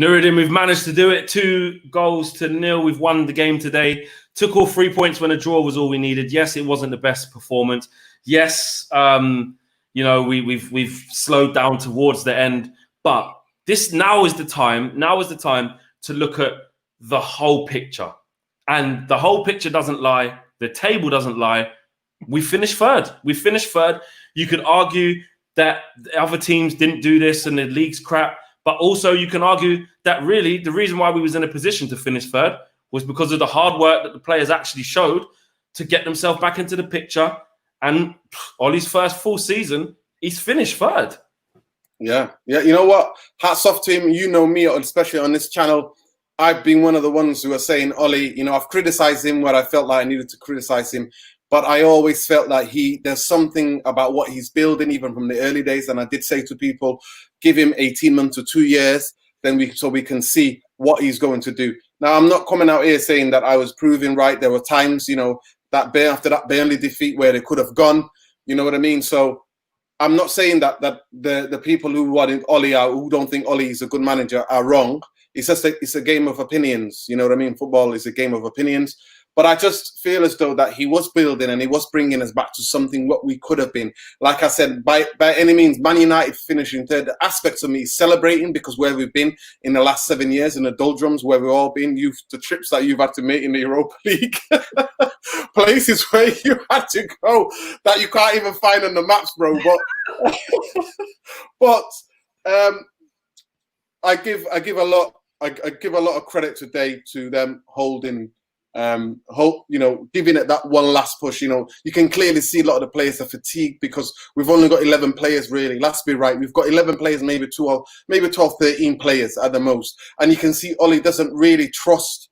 NURADIN, we've managed to do it. 2-0. We've won the game today. Took all 3 points when a draw was all we needed. Yes, it wasn't the best performance. Yes, you know, we've slowed down towards the end. But now is the time. Now is the time to look at the whole picture. And the whole picture doesn't lie. The table doesn't lie. We finished third. We finished third. You could argue that the other teams didn't do this and the league's crap. But also you can argue that really the reason why we was in a position to finish third was because of the hard work that the players actually showed to get themselves back into the picture. And Ollie's first full season, he's finished third. Yeah. You know what? Hats off to him. You know me, especially on this channel. I've been one of the ones who are saying, Ollie, you know, I've criticized him where I felt like I needed to criticize him. But I always felt like there's something about what he's building, even from the early days. And I did say to people, give him 18 months to 2 years, so we can see what he's going to do. Now, I'm not coming out here saying that I was proven right. There were times, you know, after that Burnley defeat where they could have gone. You know what I mean? So I'm not saying that the people who want Ollie out, who don't think Ollie is a good manager, are wrong. It's just it's a game of opinions. You know what I mean? Football is a game of opinions. But I just feel as though that he was building and he was bringing us back to something what we could have been. Like I said, by any means, Man United finishing third. The aspects of me celebrating because where we've been in the last 7 years in the doldrums, where we've all been, the trips that you've had to make in the Europa League, places where you had to go that you can't even find on the maps, bro. But I give a lot of credit today to them holding. You know, giving it that one last push. You know, you can clearly see a lot of the players are fatigued because we've only got 11 players really. Let's be right, we've got 11 players, maybe 12, 13 players at the most, and you can see Ollie doesn't really trust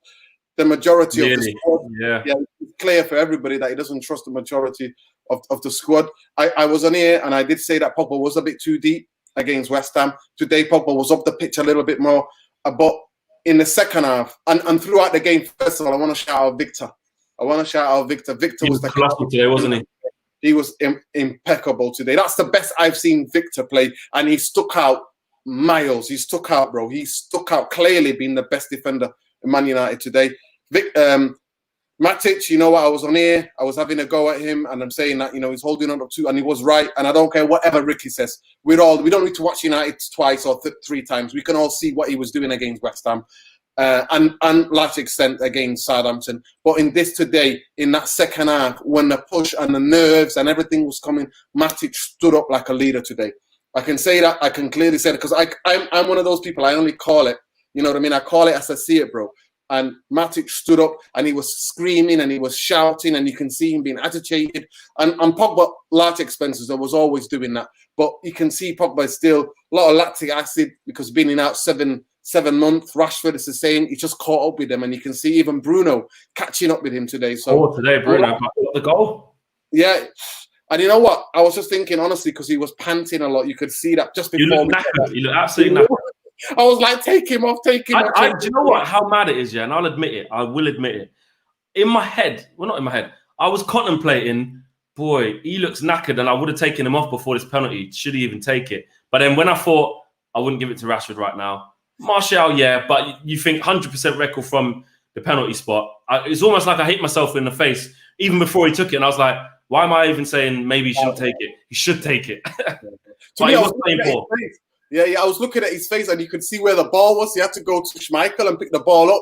the majority of the squad. Yeah, it's clear for everybody that he doesn't trust the majority of the squad. I was on here and I did say that Pogba was a bit too deep against West Ham. Today Pogba was up the pitch a little bit more, but in the second half and throughout the game, first of all, I want to shout out Victor. Victor was the class today, wasn't he? He was impeccable today. That's the best I've seen Victor play, and he stuck out miles. He stuck out, bro. He stuck out, clearly being the best defender in Man United today. Matic, you know what? I was on here. I was having a go at him, and I'm saying that, you know, he's holding on up to, and he was right. And I don't care whatever Ricky says. We don't need to watch United twice or 3 times. We can all see what he was doing against West Ham, and large extent against Southampton. But in this today, in that second half, when the push and the nerves and everything was coming, Matic stood up like a leader today. I can say that. I can clearly say that because I'm one of those people. I only call it. You know what I mean? I call it as I see it, bro. And Matic stood up and he was screaming and he was shouting and you can see him being agitated. And Pogba, large expenses, I was always doing that. But you can see Pogba is still a lot of lactic acid because being in out 7 months. Rashford is the same. He just caught up with them. And you can see even Bruno catching up with him today. So today, Bruno got the goal. Yeah. And you know what? I was just thinking, honestly, because he was panting a lot. You could see that just before. You look knackered. You look absolutely knackered. I was like, take him off. Do you know what? How mad it is, yeah? And I'll admit it. I will admit it. In my head, well, not in my head, I was contemplating, boy, he looks knackered and I would have taken him off before this penalty. Should he even take it? But then when I thought, I wouldn't give it to Rashford right now. Martial, yeah, but you think 100% record from the penalty spot. It's almost like I hit myself in the face even before he took it. And I was like, why am I even saying maybe he shouldn't take it? He should take it. But he was playing poor. Yeah, I was looking at his face, and you could see where the ball was. He had to go to Schmeichel and pick the ball up.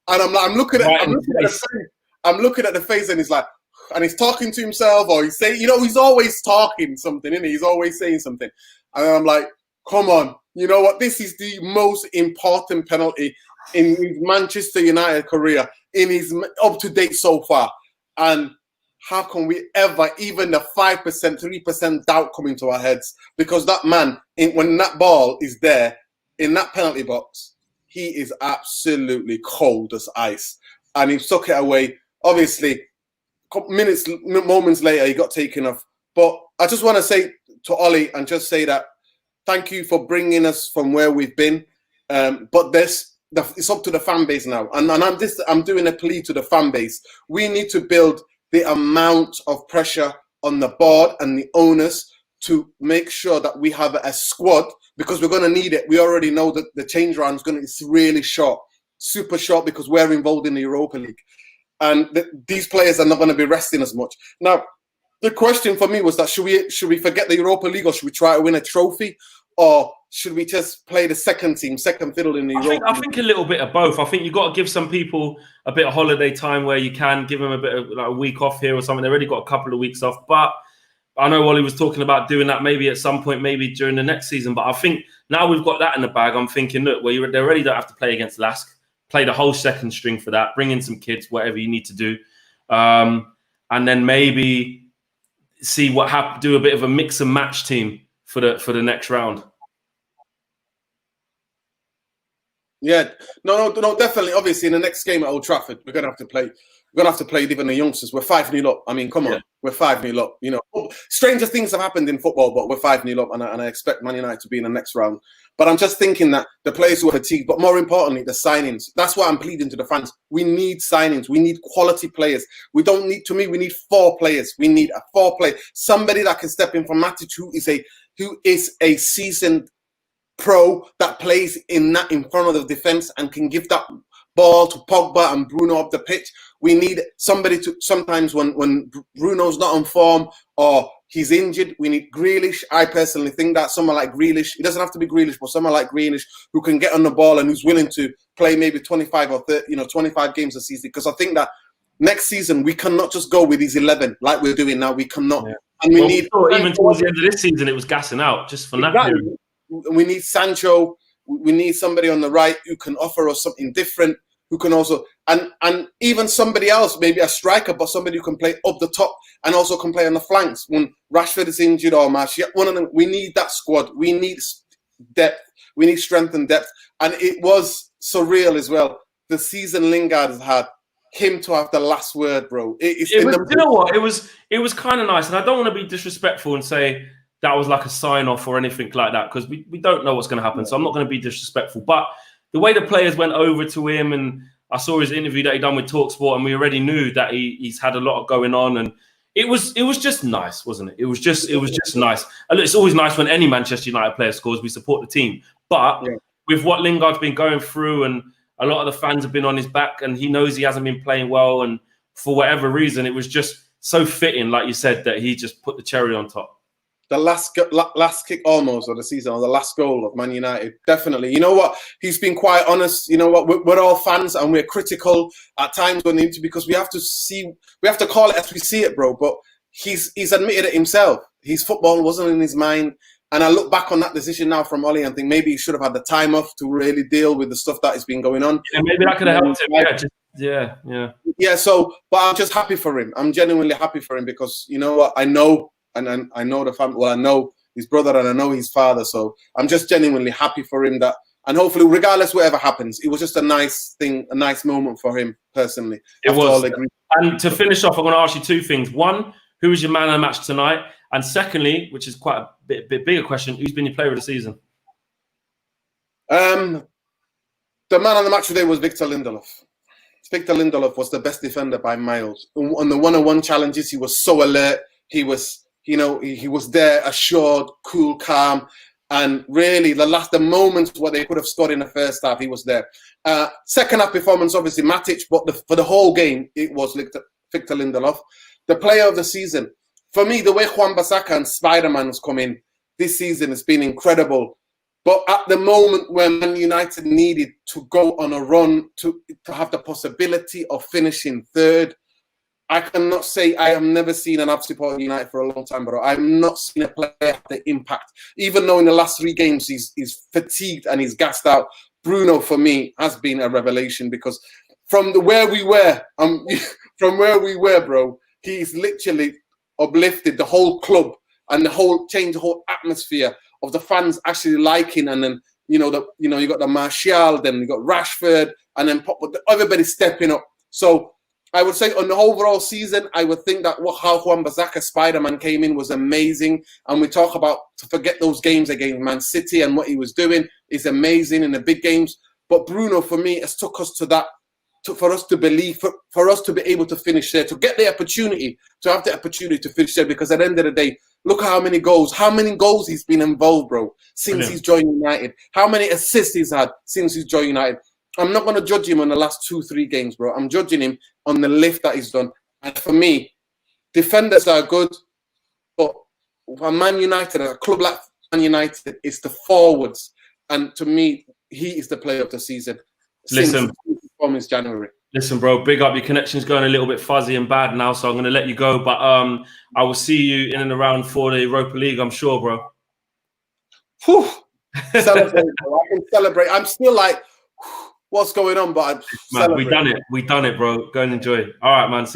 And I'm looking at the face, and he's like, and he's talking to himself, or he's saying, you know, he's always talking something, isn't he? He's always saying something. And I'm like, come on, you know what? This is the most important penalty in his Manchester United career, in his up to date so far. And how can we ever, even the 5%, 3% doubt come into our heads? Because that man, when that ball is there in that penalty box, he is absolutely cold as ice. And he took it away. Obviously, moments later, he got taken off. But I just want to say to Ollie and just say that thank you for bringing us from where we've been. But it's up to the fan base now. And I'm doing a plea to the fan base. We need to build the amount of pressure on the board and the owners to make sure that we have a squad because we're going to need it. We already know that the change round it's really short, super short, because we're involved in the Europa League. And these players are not going to be resting as much. Now, the question for me was that should we forget the Europa League, or should we try to win a trophy, or should we just play the second fiddle in the Europa League? I think a little bit of both. I think you've got to give some people a bit of holiday time where you can give them a bit of like a week off here or something. They've already got a couple of weeks off, but I know Wally was talking about doing that maybe at some point, maybe during the next season. But I think now we've got that in the bag, I'm thinking, look, well, they already don't have to play against LASK. Play the whole second string for that. Bring in some kids, whatever you need to do, and then maybe see what happens. Do a bit of a mix and match team for the next round. Yeah, no, definitely. Obviously, in the next game at Old Trafford, we're gonna have to play. We're gonna have to play even the youngsters. We're 5-0 up. I mean, come on, yeah. We're 5-0 up. You know, stranger things have happened in football, but we're 5-0 up, and I expect Man United to be in the next round. But I'm just thinking that the players who are fatigued, but more importantly, the signings. That's why I'm pleading to the fans. We need signings. We need quality players. We don't need. To me, we need 4 players. We need a 4-player, somebody that can step in for Matic, who is a seasoned pro that plays in front of the defense and can give that ball to Pogba and Bruno up the pitch. We need somebody to sometimes when Bruno's not on form or he's injured, we need Grealish. I personally think that someone like Grealish, it doesn't have to be Grealish, but someone like Grealish who can get on the ball and who's willing to play maybe 25 or 30, 25 games a season. Because I think that next season we cannot just go with these 11 like we're doing now. We cannot. Yeah. And we need even towards the end of this season, it was gassing out just for that period. We need Sancho. We need somebody on the right who can offer us something different, who can also, and even somebody else, maybe a striker, but somebody who can play up the top and also can play on the flanks when Rashford is injured or Martial. One of them. We need that squad. We need depth. We need strength and depth. And it was surreal as well. The season Lingard has had, him to have the last word, bro. You know what? It was kind of nice, and I don't want to be disrespectful and say that was like a sign-off or anything like that, because we don't know what's going to happen. So I'm not going to be disrespectful. But the way the players went over to him, and I saw his interview that he done with TalkSport, and we already knew that he's had a lot going on, and it was just nice, wasn't it? It was just nice. And it's always nice when any Manchester United player scores. We support the team, but with what Lingard's been going through, and a lot of the fans have been on his back, and he knows he hasn't been playing well, and for whatever reason, it was just so fitting, like you said, that he just put the cherry on top. The last kick almost of the season, or the last goal of Man United, definitely. You know what? He's been quite honest. You know what? We're all fans and we're critical at times when need to, because we have to call it as we see it, bro. But he's admitted it himself. His football wasn't in his mind. And I look back on that decision now from Ollie and think maybe he should have had the time off to really deal with the stuff that has been going on. Yeah, maybe that could have helped him. Yeah. So, but I'm just happy for him. I'm genuinely happy for him, because you know what? I know. And I know the family. Well, I know his brother and I know his father. So I'm just genuinely happy for him that, and hopefully, regardless whatever happens, it was just a nice thing, a nice moment for him personally. It was. And to finish off, I'm going to ask you 2 things. One, who was your man of the match tonight? And secondly, which is quite a bit bigger question, who's been your player of the season? The man of the match today was Victor Lindelof. Victor Lindelof was the best defender by miles. On the one-on-one challenges, he was so alert. He was. He was there, assured, cool, calm, and really the moments where they could have scored in the first half, he was there. Second half performance, obviously Matic, but for the whole game, it was Victor Lindelof. The player of the season, for me, the way Wan-Bissaka and Spider-Man has come in this season has been incredible. But at the moment when Man United needed to go on a run to have the possibility of finishing third, I cannot say I have never seen, and I've supported United for a long time, but I've not seen a player have the impact. Even though in the last 3 games he's fatigued and he's gassed out, Bruno for me has been a revelation, because from where we were, bro, he's literally uplifted the whole club and changed the whole atmosphere of the fans actually liking, and then you got the Martial, then you got Rashford, and then everybody stepping up. So I would say on the overall season, I would think that how Wan-Bissaka Spider-Man came in was amazing. And we talk about to forget those games against Man City and what he was doing is amazing in the big games. But Bruno, for me, has took us to that, for us to believe, for us to be able to finish there, to get the opportunity, to have the opportunity to finish there. Because at the end of the day, Look at how many goals he's been involved, bro, since Brilliant. he's joined United. How many assists he's had since he's joined United. I'm not going to judge him on the last 2-3 games, bro. I'm judging him on the lift that he's done. And for me, defenders are good, but for Man United, a club like Man United, it's the forwards. And to me, he is the player of the season since performance January. Listen, bro, big up. Your connection's going a little bit fuzzy and bad now, so I'm going to let you go. But I will see you in and around for the Europa League, I'm sure, bro. Whew. Celebrate, bro. I can celebrate. I'm still like, what's going on? But Man, we done it. We done it, bro. Go and enjoy. All right, man.